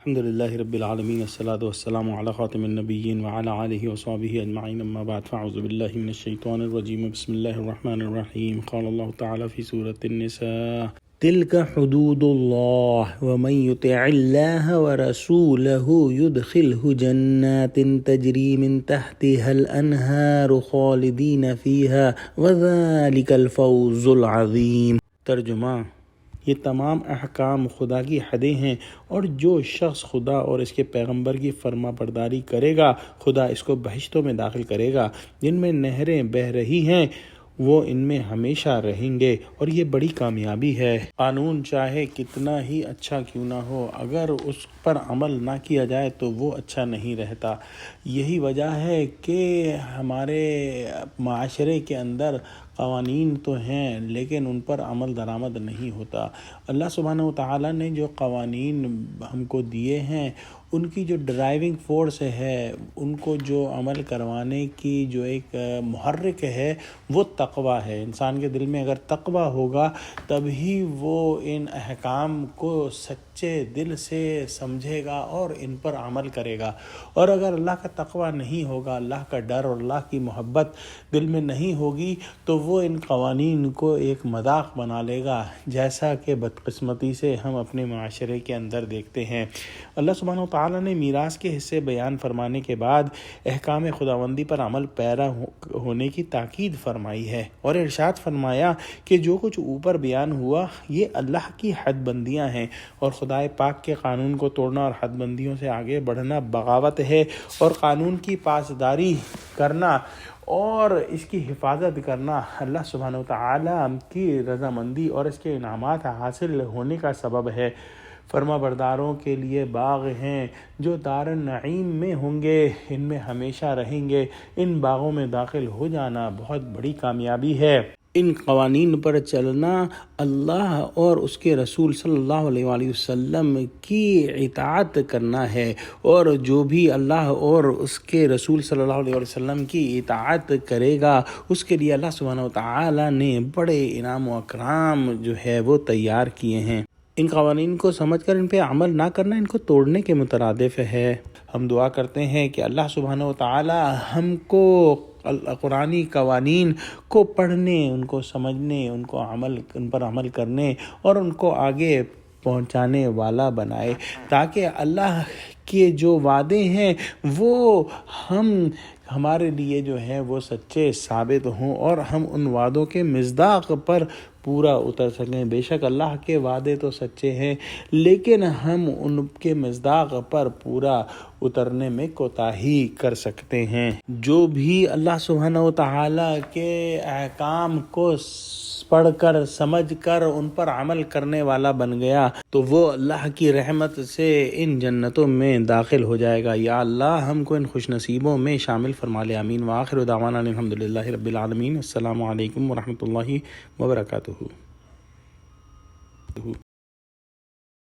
الحمدللہ رب العالمین والصلاة والسلام علی خاتم النبیین وعلی آلہ وصحبہ اجمعین اما بعد فاعوذ باللہ من الشیطان الرجیم بسم اللہ الرحمن الرحیم قال اللہ تعالی فی سورة النساء تلک حدود اللہ ومن یطع اللہ ورسولہ یدخلہ جنات تجری من تحتها الانہار خالدین فیہا وذالک الفوز العظیم۔ ترجمہ: یہ تمام احکام خدا کی حدیں ہیں، اور جو شخص خدا اور اس کے پیغمبر کی فرما برداری کرے گا خدا اس کو بہشتوں میں داخل کرے گا جن میں نہریں بہہ رہی ہیں، وہ ان میں ہمیشہ رہیں گے، اور یہ بڑی کامیابی ہے۔ قانون چاہے کتنا ہی اچھا کیوں نہ ہو، اگر اس پر عمل نہ کیا جائے تو وہ اچھا نہیں رہتا۔ یہی وجہ ہے کہ ہمارے معاشرے کے اندر قوانین تو ہیں لیکن ان پر عمل درآمد نہیں ہوتا۔ اللہ سبحانہ و تعالیٰ نے جو قوانین ہم کو دیے ہیں، ان کی جو ڈرائیونگ فورس ہے، ان کو جو عمل کروانے کی جو ایک محرک ہے، وہ تقویٰ ہے۔ انسان کے دل میں اگر تقویٰ ہوگا تبھی وہ ان احکام کو سچے دل سے سمجھے گا اور ان پر عمل کرے گا، اور اگر اللہ کا تقویٰ نہیں ہوگا، اللہ کا ڈر اور اللہ کی محبت دل میں نہیں ہوگی، تو وہ ان قوانین کو ایک مذاق بنا لے گا، جیسا کہ بدقسمتی سے ہم اپنے معاشرے کے اندر دیکھتے ہیں۔ اللہ سبحانہ وتعالیٰ نے میراث کے حصے بیان فرمانے کے بعد احکام خداوندی پر عمل پیرا ہونے کی تاکید فرمائی ہے، اور ارشاد فرمایا کہ جو کچھ اوپر بیان ہوا یہ اللہ کی حد بندیاں ہیں، اور خدائے پاک کے قانون کو توڑنا اور حد بندیوں سے آگے بڑھنا بغاوت ہے، اور قانون کی پاسداری کرنا اور اس کی حفاظت کرنا اللہ سبحانہ وتعالیٰ کی رضامندی اور اس کے انعامات حاصل ہونے کا سبب ہے۔ فرما برداروں کے لیے باغ ہیں جو دار النعیم میں ہوں گے، ان میں ہمیشہ رہیں گے۔ ان باغوں میں داخل ہو جانا بہت بڑی کامیابی ہے۔ ان قوانین پر چلنا اللہ اور اس کے رسول صلی اللہ علیہ وآلہ وسلم کی اطاعت کرنا ہے، اور جو بھی اللہ اور اس کے رسول صلی اللہ علیہ وسلم کی اطاعت کرے گا اس کے لیے اللہ سبحانہ وتعالیٰ نے بڑے انعام و اکرام جو ہے وہ تیار کیے ہیں۔ ان قوانین کو سمجھ کر ان پہ عمل نہ کرنا ان کو توڑنے کے مترادف ہے۔ ہم دعا کرتے ہیں کہ اللہ سبحانہ وتعالیٰ ہم کو قرآنی قوانین کو پڑھنے، ان کو سمجھنے، ان پر عمل کرنے اور ان کو آگے پہنچانے والا بنائے، تاکہ اللہ کے جو وعدے ہیں وہ ہمارے لیے جو ہیں وہ سچے ثابت ہوں، اور ہم ان وعدوں کے مصداق پر پورا اتر سکیں۔ بے شک اللہ کے وعدے تو سچے ہیں، لیکن ہم ان کے مصداق پر پورا اترنے میں کوتاہی کر سکتے ہیں۔ جو بھی اللہ سبحانہ وتعالیٰ کے احکام کو پڑھ کر سمجھ کر ان پر عمل کرنے والا بن گیا تو وہ اللہ کی رحمت سے ان جنتوں میں داخل ہو جائے گا۔ یا اللہ ہم کو ان خوش نصیبوں میں شامل فرما لے، آمین۔ وآخر دعوانا الحمدللہ رب العالمین۔ السلام علیکم ورحمۃ اللہ وبرکاتہ۔